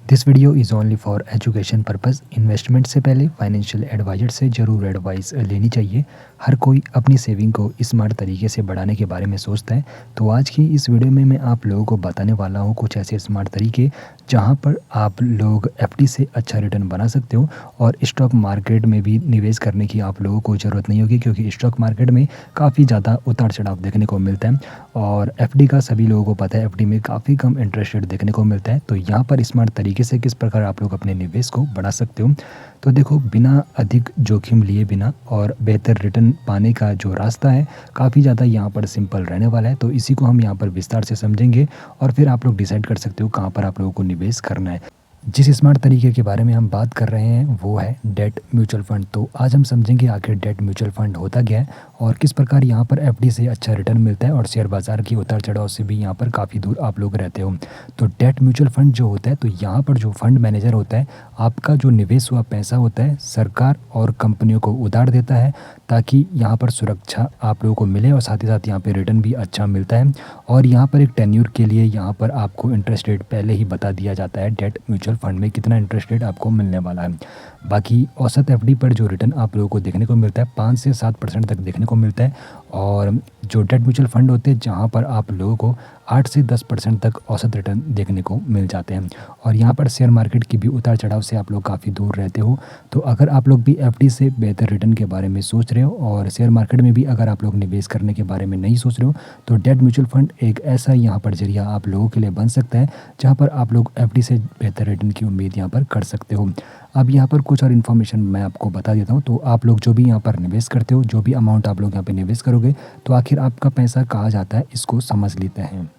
This video is only for education purpose. Investment से पहले financial adviser से ज़रूर एडवाइस लेनी चाहिए। हर कोई अपनी सेविंग को स्मार्ट तरीके से बढ़ाने के बारे में सोचता है। तो आज की इस वीडियो में मैं आप लोगों को बताने वाला हूँ कुछ ऐसे स्मार्ट तरीके जहाँ पर आप लोग एफडी से अच्छा रिटर्न बना सकते हो और स्टॉक मार्केट में भी निवेश करने की आप लोगों को ज़रूरत नहीं होगी, क्योंकि स्टॉक मार्केट में काफ़ी ज़्यादा उतार चढ़ाव देखने को मिलता है और एफडी का सभी लोगों को पता है, एफडी में काफ़ी कम इंटरेस्ट रेट देखने को मिलता है। तो यहाँ पर स्मार्ट तरीके से किस प्रकार आप लोग अपने निवेश को बढ़ा सकते हो। तो देखो, बिना अधिक जोखिम लिए बिना और बेहतर रिटर्न पाने का जो रास्ता है काफ़ी ज़्यादा यहाँ पर सिंपल रहने वाला है। तो इसी को हम यहाँ पर विस्तार से समझेंगे और फिर आप लोग डिसाइड कर सकते हो कहाँ पर आप लोगों को निवेश करना है। जिस स्मार्ट तरीके के बारे में हम बात कर रहे हैं वो है डेट म्यूचुअल फंड। तो आज हम समझेंगे आखिर डेट म्यूचुअल फंड होता क्या है और किस प्रकार यहाँ पर एफडी से अच्छा रिटर्न मिलता है और शेयर बाज़ार की उतार चढ़ाव से भी यहाँ पर काफ़ी दूर आप लोग रहते हो। तो डेट म्यूचुअल फंड जो होता है, तो यहाँ पर जो फंड मैनेजर होता है, आपका जो निवेश हुआ पैसा होता है सरकार और कंपनियों को उधार देता है ताकि यहाँ पर सुरक्षा आप लोगों को मिले और साथ ही साथ यहाँ पर रिटर्न भी अच्छा मिलता है। और यहाँ पर एक टेन्यूर के लिए यहाँ पर आपको इंटरेस्ट रेट पहले ही बता दिया जाता है डेट म्यूचुअल फंड में कितना इंटरेस्ट रेट आपको मिलने वाला है। बाकी औसत एफडी पर जो रिटर्न आप लोगों को देखने को मिलता है 5 से 7% तक देखने को मिलता है। और जो डेट म्यूचुअल फंड होते हैं जहाँ पर आप लोगों को 8 से 10% तक औसत रिटर्न देखने को मिल जाते हैं। और यहाँ पर शेयर मार्केट की भी उतार चढ़ाव से आप लोग काफ़ी दूर रहते हो। तो अगर आप लोग भी एफडी से बेहतर रिटर्न के बारे में सोच रहे हो और शेयर मार्केट में भी अगर आप लोग निवेश करने के बारे में नहीं सोच रहे हो, तो डेट म्यूचुअल फंड एक ऐसा यहाँ पर जरिया आप लोगों के लिए बन सकता है जहाँ पर आप लोग एफडी से बेहतर रिटर्न की उम्मीद यहाँ पर कर सकते हो। अब यहाँ पर कुछ और इन्फॉर्मेशन मैं आपको बता देता हूँ। तो आप लोग जो भी यहाँ पर निवेश करते हो, जो भी अमाउंट आप लोग यहाँ पे निवेश करोगे, तो आखिर आपका पैसा कहाँ जाता है इसको समझ लेते हैं।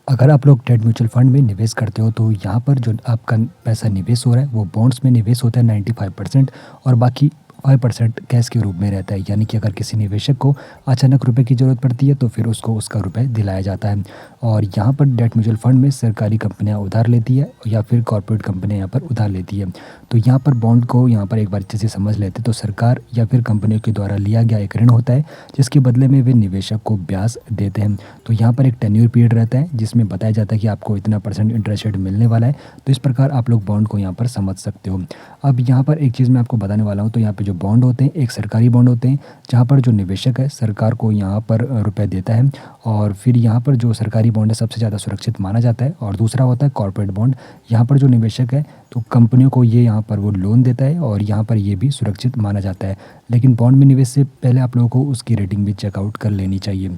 अगर आप लोग डेट म्यूचुअल फंड में निवेश करते हो तो यहाँ पर जो आपका पैसा निवेश हो रहा है वो बॉन्ड्स में निवेश होता है 95% और बाकी 5% कैश के रूप में रहता है। यानी कि अगर किसी निवेशक को अचानक रुपए की ज़रूरत पड़ती है तो फिर उसको उसका रुपए दिलाया जाता है। और यहाँ पर डेट म्यूचुअल फंड में सरकारी कंपनियाँ उधार लेती है या फिर कॉर्पोरेट कंपनियाँ यहाँ पर उधार लेती है। तो यहाँ पर बॉन्ड को यहाँ पर एक बार अच्छे से समझ लेते तो सरकार या फिर कंपनियों के द्वारा लिया गया एक ऋण होता है जिसके बदले में वे निवेशक को ब्याज देते हैं। तो यहाँ पर एक टेन्योर पीरियड रहता है जिसमें बताया जाता है कि आपको इतना % इंटरेस्ट रेट मिलने वाला है। तो इस प्रकार आप लोग बॉन्ड को यहाँ पर समझ सकते हो। अब यहाँ पर एक चीज़ मैं आपको बताने वाला हूँ। तो यहाँ पे जो बॉन्ड होते हैं एक सरकारी बॉन्ड होते हैं जहाँ पर जो निवेशक है सरकार को यहाँ पर रुपए देता है और फिर यहाँ पर जो सरकारी बॉन्ड है सबसे ज़्यादा सुरक्षित माना जाता है। और दूसरा होता है कॉर्पोरेट बॉन्ड। यहाँ पर जो निवेशक है तो कंपनियों को ये यहाँ पर वो लोन देता है और यहाँ पर ये भी सुरक्षित माना जाता है। लेकिन बॉन्ड में निवेश से पहले आप लोगों को उसकी रेटिंग भी चेकआउट कर लेनी चाहिए।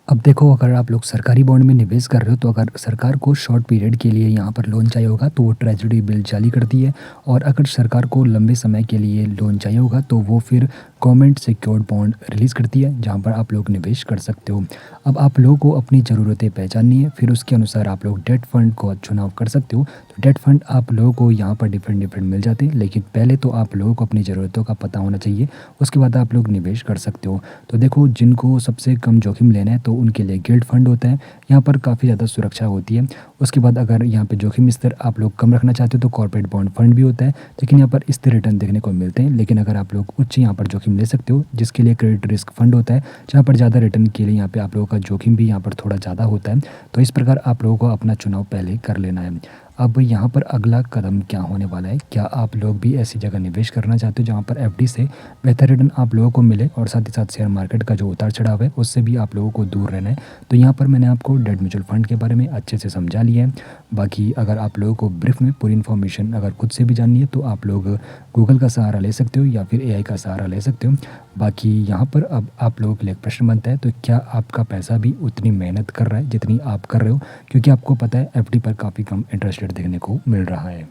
अब देखो, अगर आप लोग सरकारी बॉन्ड में निवेश कर रहे हो तो अगर सरकार को शॉर्ट पीरियड के लिए यहाँ पर लोन चाहिए होगा तो वो ट्रेजरी बिल जारी करती है। और अगर सरकार को लंबे समय के लिए लोन चाहिए होगा तो वो फिर गवर्नमेंट सिक्योर्ड बॉन्ड रिलीज़ करती है जहाँ पर आप लोग निवेश कर सकते हो। अब आप लोगों को अपनी ज़रूरतें पहचाननी है, फिर उसके अनुसार आप लोग डेट फंड को चुनाव कर सकते हो। तो डेट फंड आप लोगों को यहाँ पर डिफरेंट मिल जाते हैं, लेकिन पहले तो आप लोगों को अपनी ज़रूरतों का पता होना चाहिए, उसके बाद आप लोग निवेश कर सकते हो। तो देखो, जिनको सबसे कम जोखिम लेना है तो उनके लिए गिल्ड फंड होता है, यहाँ पर काफ़ी ज़्यादा सुरक्षा होती है। उसके बाद अगर यहाँ पे जोखिम स्तर आप लोग कम रखना चाहते हो तो कॉर्पोरेट बॉन्ड फंड भी होता है, लेकिन यहाँ पर स्थिर रिटर्न देखने को मिलते हैं। लेकिन अगर आप लोग उच्च यहाँ पर जोखिम ले सकते हो जिसके लिए क्रेडिट रिस्क फंड होता है, जहाँ पर ज़्यादा रिटर्न के लिए यहाँ पे आप लोगों का जोखिम भी यहाँ पर थोड़ा ज़्यादा होता है। तो इस प्रकार आप लोगों को अपना चुनाव पहले कर लेना है। अब यहाँ पर अगला कदम क्या होने वाला है, क्या आप लोग भी ऐसी जगह निवेश करना चाहते हो जहाँ पर एफडी से बेहतर रिटर्न आप लोगों को मिले और साथ ही साथ शेयर मार्केट का जो उतार चढ़ाव है उससे भी आप लोगों को दूर रहना है। तो यहाँ पर मैंने आपको डेट म्यूचुअल फंड के बारे में अच्छे से समझा लिया है। बाकी अगर आप लोगों को ब्रीफ में पूरी इन्फॉर्मेशन अगर खुद से भी जाननी है तो आप लोग गूगल का सहारा ले सकते हो या फिर एआई का सहारा ले सकते हो। बाकी यहाँ पर अब आप लोगों के लिए एक प्रश्न बनता है, तो क्या आपका पैसा भी उतनी मेहनत कर रहा है जितनी आप कर रहे हो, क्योंकि आपको पता है एफडी पर काफ़ी कम इंटरेस्ट रेट देखने को मिल रहा है।